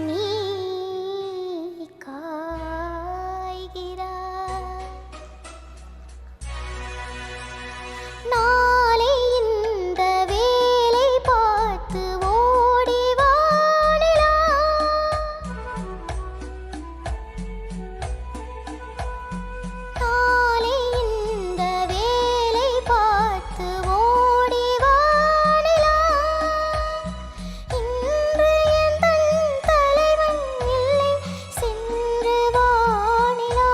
நீ காய்கிறாய். நாளை இந்த வேலை பார்த்து ஓடி வா நிலா. நாளை இந்த வேலை பார்த்து ஓடி வா நிலா. இன்று எந்தன் தலைவன் இல்லை சென்று வா நிலா.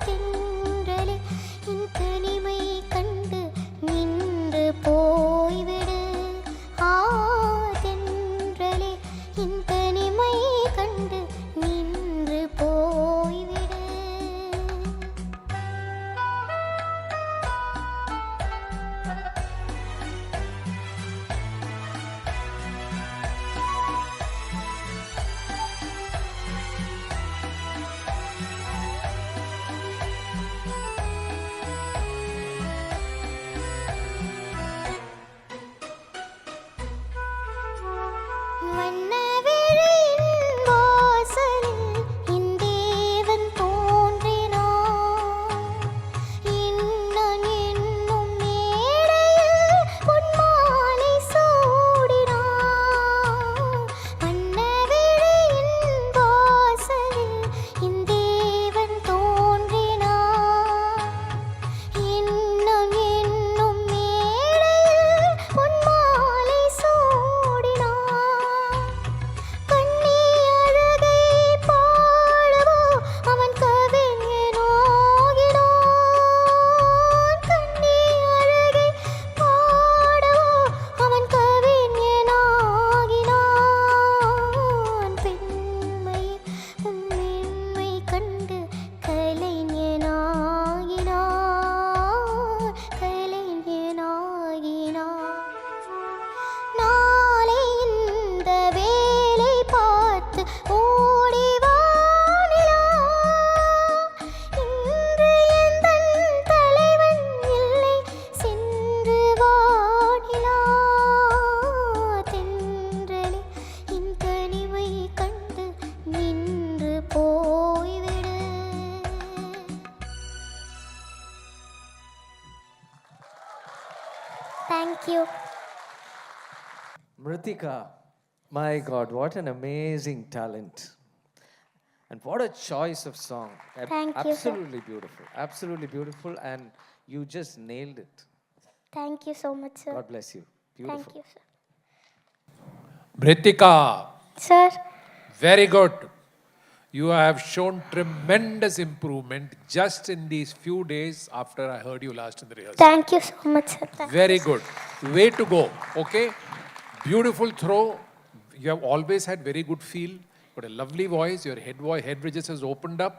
தென்றலே என் தனிமை கண்டு நின்று போய்விடு. தென்றலே என் தனிமை கண்டு நின்று போய்விடு. வண்ணவிழியின் வாசலில் என் தேவன் தோன்றினான். இன்னன் என்னும் மேடையில் பொன்மாலை சூடினான். வண்ணவிழியின் வாசலில் என் தேவன் தோன்றினான். இன்னன் என்னும் மேடையில் பொன்மாலை சூடினான். கண்ணி அழகை பாடவோ அவன் கவிஞனாகினான். கண்ணி அழகை பாடவோ அவன் கவிஞனாகினான். பெண்மையில் உன் மென்மை கண்டு கலைஞனாகினான். கலைஞனாகினான். நாளை இந்த வேலை பார்த்து ஓடி வா நிலா. இன்று எந்தன் தலைவன் இல்லை சென்று வா நிலா. தென்றலே என் தனிமை கண்டு நின்று போய்விடு. Thank you. Mritika, my God, what an amazing talent. And what a choice of song. Thank you, sir. Absolutely beautiful. Absolutely beautiful. And you just nailed it. Thank you so much, sir. God bless you. Beautiful. Thank you, sir. Mritika, Sir, very good. You have shown tremendous improvement just in these few days after I heard you last in the rehearsal. thank you so much, sir. Very good. Way to go. Okay. Beautiful throw. You have always had very good feel. Got a lovely voice. Your head bridges has opened up.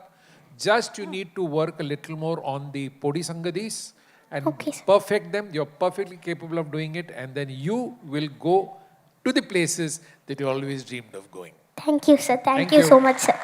Just you need to work a little more on the Podi Sangadis and Okay, sir. perfect them. You're perfectly capable of doing it. And then you will go to the places that you always dreamed of going. Thank you, sir. Thank Thank you you. so much, sir.